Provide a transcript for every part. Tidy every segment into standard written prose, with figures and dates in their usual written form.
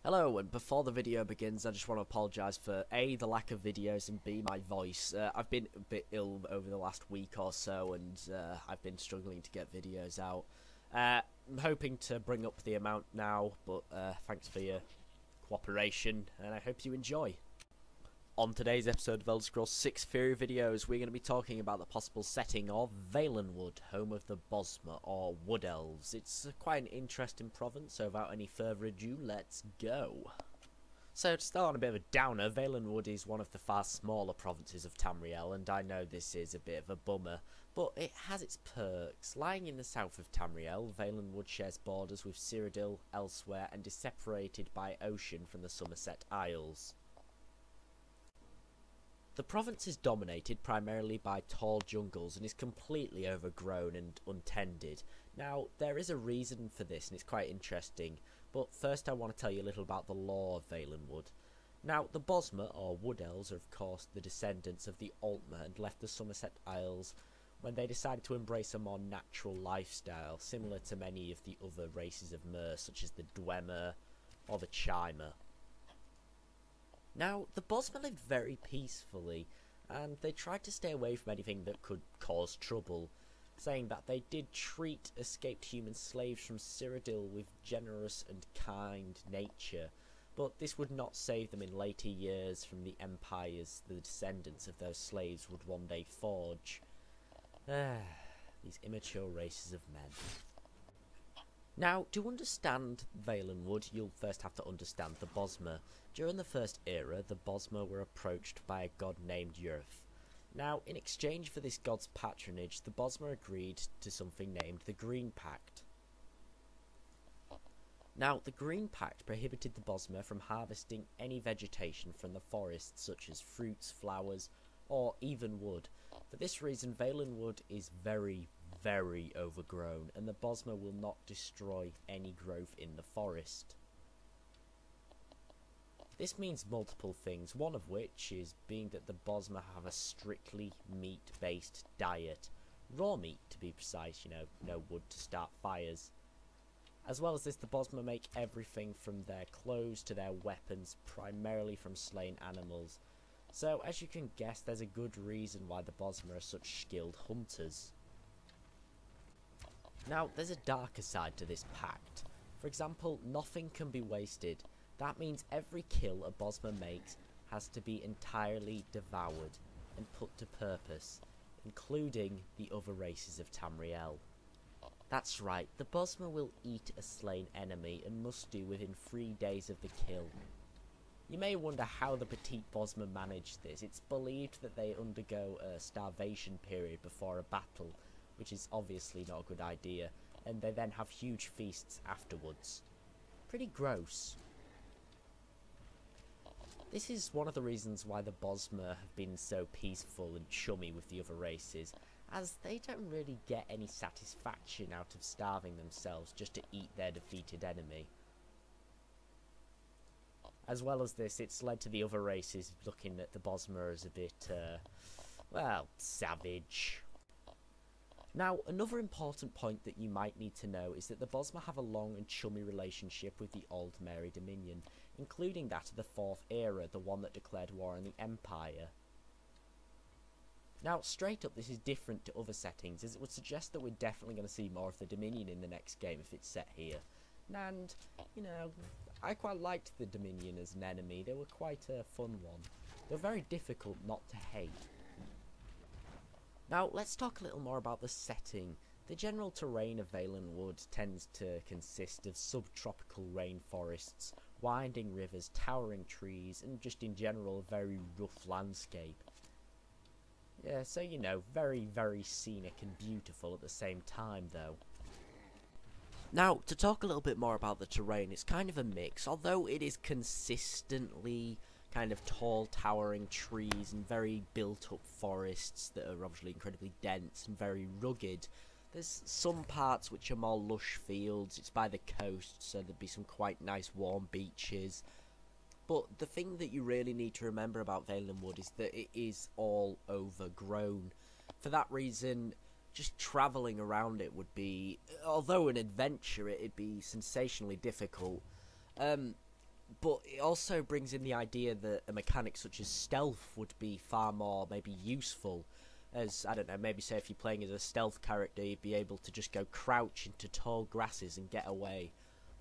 Hello, and before the video begins, I just want to apologise for A, the lack of videos, and B, my voice. I've been a bit ill over the last week or so, and I've been struggling to get videos out. I'm hoping to bring up the amount now, but thanks for your cooperation, and I hope you enjoy. On today's episode of Elder Scrolls 6 Theory Videos, we're going to be talking about the possible setting of Valenwood, home of the Bosma, or Wood Elves. It's quite an interesting province, so without any further ado, let's go. So, to start on a bit of a downer, Valenwood is one of the far smaller provinces of Tamriel, and I know this is a bit of a bummer, but it has its perks. Lying in the south of Tamriel, Valenwood shares borders with Cyrodiil, elsewhere, and is separated by ocean from the Somerset Isles. The province is dominated primarily by tall jungles and is completely overgrown and untended. Now, there is a reason for this and it's quite interesting, but first I want to tell you a little about the lore of Valenwood. Now, the Bosma, or Wood Elves, are of course the descendants of the Altmer and left the Somerset Isles when they decided to embrace a more natural lifestyle, similar to many of the other races of Mer, such as the Dwemer or the Chimer. Now, the Bosma lived very peacefully, and they tried to stay away from anything that could cause trouble, saying that they did treat escaped human slaves from Cyrodiil with generous and kind nature, but this would not save them in later years from the empires the descendants of those slaves would one day forge. These immature races of men. Now, to understand Valenwood, you'll first have to understand the Bosma. During the First Era, the Bosma were approached by a god named Yurth. Now, in exchange for this god's patronage, the Bosma agreed to something named the Green Pact. Now, the Green Pact prohibited the Bosma from harvesting any vegetation from the forests, such as fruits, flowers, or even wood. For this reason, Valenwood is very overgrown, and the Bosma will not destroy any growth in the forest. This means multiple things, one of which is being that the Bosma have a strictly meat-based diet. Raw meat, to be precise, no wood to start fires. As well as this, the Bosma make everything from their clothes to their weapons primarily from slain animals. So, as you can guess, there's a good reason why the Bosma are such skilled hunters. Now, there's a darker side to this pact. For example, nothing can be wasted. That means every kill a Bosma makes has to be entirely devoured and put to purpose, including the other races of Tamriel. That's right, the Bosma will eat a slain enemy and must do within 3 days of the kill. You may wonder how the petite Bosma manage this. It's believed that they undergo a starvation period before a battle, which is obviously not a good idea, and they then have huge feasts afterwards. Pretty gross. This is one of the reasons why the Bosma have been so peaceful and chummy with the other races, as they don't really get any satisfaction out of starving themselves just to eat their defeated enemy. As well as this, it's led to the other races looking at the Bosma as a bit, well, savage. Now, another important point that you might need to know is that the Bosma have a long and chummy relationship with the Old Mary Dominion, including that of the Fourth Era, the one that declared war on the Empire. Now, straight up, this is different to other settings, as it would suggest that we're definitely going to see more of the Dominion in the next game if it's set here. And, I quite liked the Dominion as an enemy. They were quite a fun one. They're very difficult not to hate. Now, let's talk a little more about the setting. The general terrain of Valenwood tends to consist of subtropical rainforests, winding rivers, towering trees, and just in general a very rough landscape. Yeah, so very scenic and beautiful at the same time though. Now, to talk a little bit more about the terrain, it's kind of a mix, although it is consistently kind of tall, towering trees and very built-up forests that are obviously incredibly dense and very rugged. There's some parts which are more lush fields. It's by the coast, so there'd be some quite nice warm beaches. But the thing that you really need to remember about Valenwood is that it is all overgrown. For that reason, just travelling around it would be, although an adventure, it'd be sensationally difficult. But it also brings in the idea that a mechanic such as stealth would be far more maybe useful. As, I don't know, maybe say if you're playing as a stealth character, you'd be able to just go crouch into tall grasses and get away.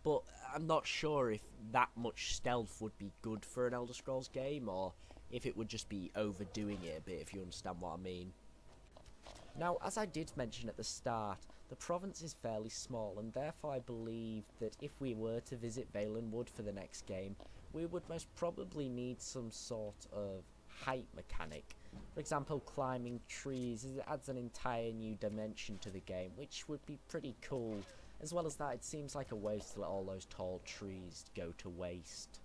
But I'm not sure if that much stealth would be good for an Elder Scrolls game, or if it would just be overdoing it a bit, if you understand what I mean. Now, as I did mention at the start, the province is fairly small, and therefore I believe that if we were to visit Valenwood for the next game, we would most probably need some sort of height mechanic. For example, climbing trees, as it adds an entire new dimension to the game, which would be pretty cool. As well as that, it seems like a waste to let all those tall trees go to waste.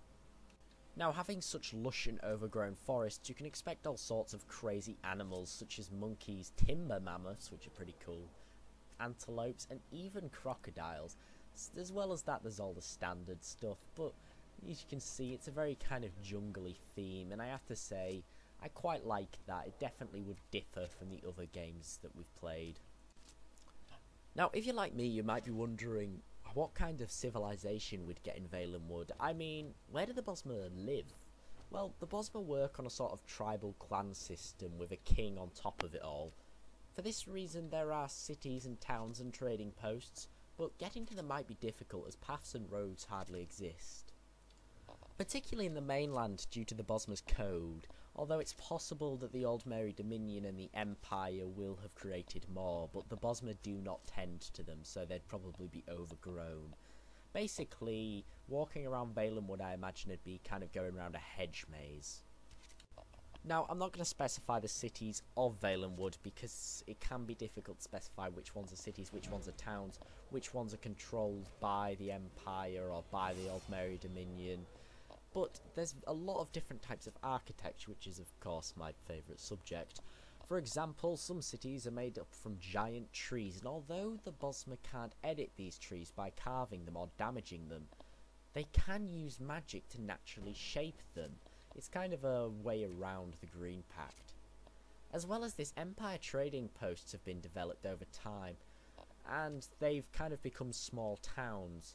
Now, having such lush and overgrown forests, you can expect all sorts of crazy animals, such as monkeys, timber mammoths, which are pretty cool, antelopes, and even crocodiles. As well as that, there's all the standard stuff, but as you can see, it's a very kind of jungly theme, and I have to say, I quite like that. It definitely would differ from the other games that we've played. Now, if you're like me, you might be wondering what kind of civilization we'd get in Valenwood. I mean, where do the Bosma live? Well, the Bosma work on a sort of tribal clan system with a king on top of it all. For this reason, there are cities and towns and trading posts, but getting to them might be difficult as paths and roads hardly exist. Particularly in the mainland due to the Bosma's code, although it's possible that the Old Mary Dominion and the Empire will have created more, but the Bosma do not tend to them, so they'd probably be overgrown. Basically, walking around Valenwood, I imagine it'd be kind of going around a hedge maze. Now, I'm not going to specify the cities of Valenwood because it can be difficult to specify which ones are cities, which ones are towns, which ones are controlled by the Empire or by the Old Mary Dominion. But there's a lot of different types of architecture, which is of course my favourite subject. For example, some cities are made up from giant trees, and although the Bosma can't edit these trees by carving them or damaging them, they can use magic to naturally shape them. It's kind of a way around the Green Pact. As well as this, Empire trading posts have been developed over time, and they've kind of become small towns.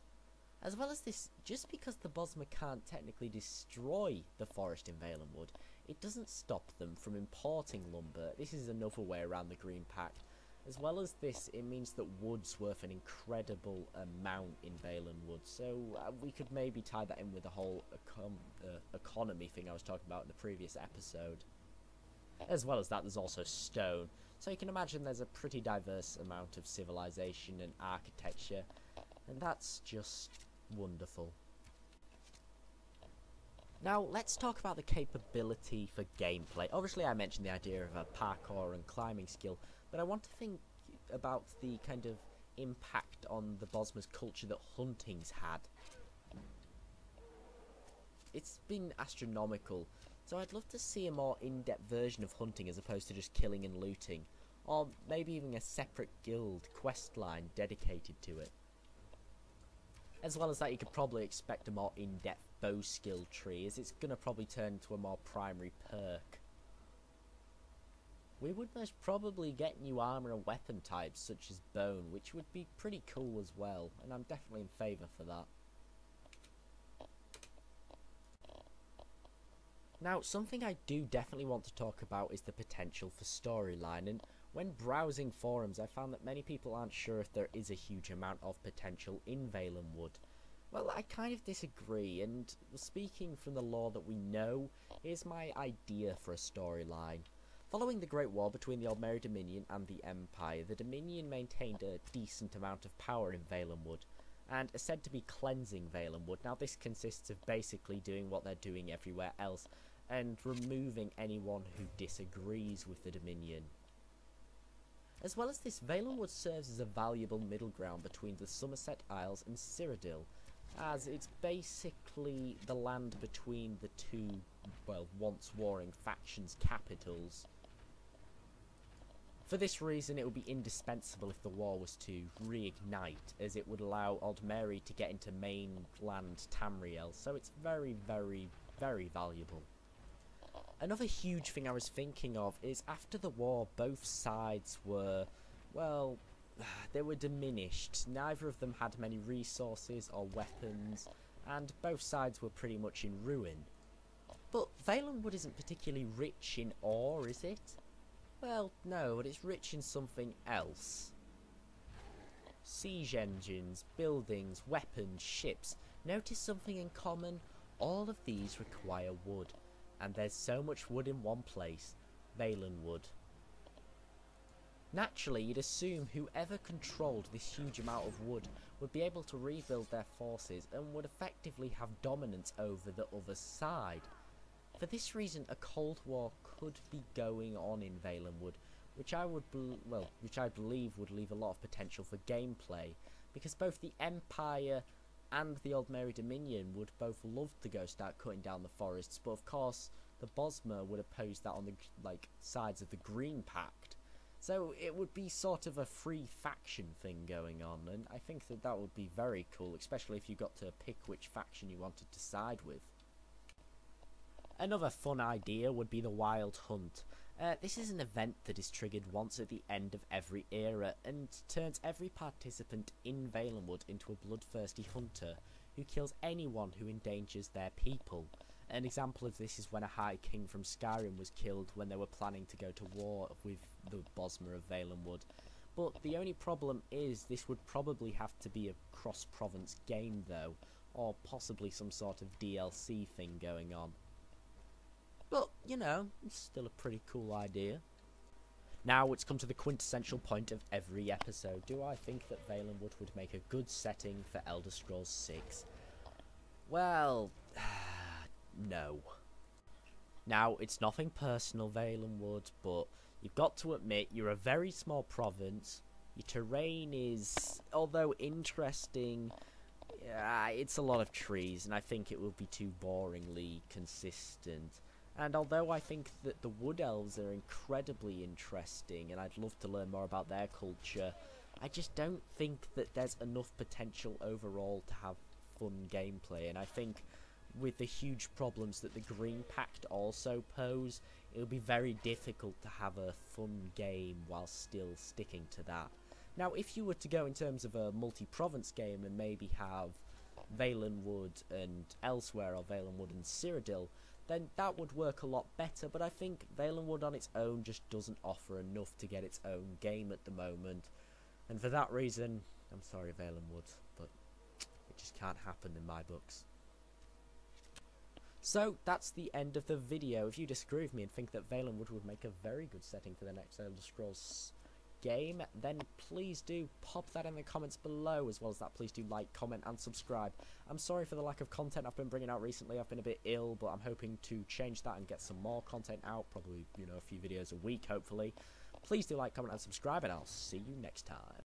As well as this, just because the Bosma can't technically destroy the forest in Valenwood, it doesn't stop them from importing lumber. This is another way around the Green Pact. As well as this, it means that wood's worth an incredible amount in Valenwood, so we could maybe tie that in with the whole economy thing I was talking about in the previous episode. As well as that, there's also stone, so you can imagine there's a pretty diverse amount of civilization and architecture, and that's just wonderful. Now, let's talk about the capability for gameplay. Obviously, I mentioned the idea of a parkour and climbing skill, but I want to think about the kind of impact on the Bosma's culture that hunting's had. It's been astronomical, so I'd love to see a more in-depth version of hunting as opposed to just killing and looting, or maybe even a separate guild quest line dedicated to it. As well as that, you could probably expect a more in-depth bow skill tree, as it's going to probably turn into a more primary perk. We would most probably get new armour and weapon types such as bone, which would be pretty cool as well, and I'm definitely in favour for that. Now, something I do definitely want to talk about is the potential for storyline, and when browsing forums I found that many people aren't sure if there is a huge amount of potential in Valenwood. Well, I kind of disagree, and speaking from the lore that we know, here's my idea for a storyline. Following the Great War between the Old Mary Dominion and the Empire, the Dominion maintained a decent amount of power in Valenwood, and are said to be cleansing Valenwood. Now, this consists of basically doing what they're doing everywhere else, and removing anyone who disagrees with the Dominion. As well as this, Valenwood serves as a valuable middle ground between the Somerset Isles and Cyrodiil, as it's basically the land between the two, well, once warring factions' capitals. For this reason, it would be indispensable if the war was to reignite, as it would allow Old Mary to get into mainland Tamriel, so it's very, very, very valuable. Another huge thing I was thinking of is after the war, both sides were, well, they were diminished. Neither of them had many resources or weapons, and both sides were pretty much in ruin. But Valenwood isn't particularly rich in ore, is it? Well, no, but it's rich in something else. Siege engines, buildings, weapons, ships. Notice something in common? All of these require wood, and there's so much wood in one place, Valenwood. Naturally, you'd assume whoever controlled this huge amount of wood would be able to rebuild their forces and would effectively have dominance over the other side. For this reason, a Cold War could be going on in Valenwood, which I believe would leave a lot of potential for gameplay, because both the Empire and the Old Mary Dominion would both love to go start cutting down the forests, but of course the Bosma would oppose that on the sides of the Green Pact. So it would be sort of a free faction thing going on, and I think that that would be very cool, especially if you got to pick which faction you wanted to side with. Another fun idea would be the Wild Hunt. This is an event that is triggered once at the end of every era and turns every participant in Valenwood into a bloodthirsty hunter who kills anyone who endangers their people. An example of this is when a High King from Skyrim was killed when they were planning to go to war with the Bosma of Valenwood. But the only problem is this would probably have to be a cross-province game though, or possibly some sort of DLC thing going on. But, you know, it's still a pretty cool idea. Now it's come to the quintessential point of every episode. Do I think that Valenwood would make a good setting for Elder Scrolls 6? Well, no. Now, it's nothing personal, Valenwood, but you've got to admit you're a very small province. Your terrain is, although interesting, it's a lot of trees, and I think it will be too boringly consistent. And although I think that the Wood Elves are incredibly interesting, and I'd love to learn more about their culture, I just don't think that there's enough potential overall to have fun gameplay. And I think with the huge problems that the Green Pact also pose, it'll be very difficult to have a fun game while still sticking to that. Now, if you were to go in terms of a multi-province game and maybe have Valenwood and elsewhere, or Valenwood and Cyrodiil, then that would work a lot better, but I think Valenwood on its own just doesn't offer enough to get its own game at the moment. And for that reason, I'm sorry Valenwood, but it just can't happen in my books. So, that's the end of the video. If you disagree with me and think that Valenwood would make a very good setting for the next Elder Scrolls game, then please do pop that in the comments below. As well as that, please do like, comment and subscribe. I'm sorry for the lack of content I've been bringing out recently. I've been a bit ill, but I'm hoping to change that and get some more content out, probably, you know, a few videos a week hopefully. Please do like, comment and subscribe, and I'll see you next time.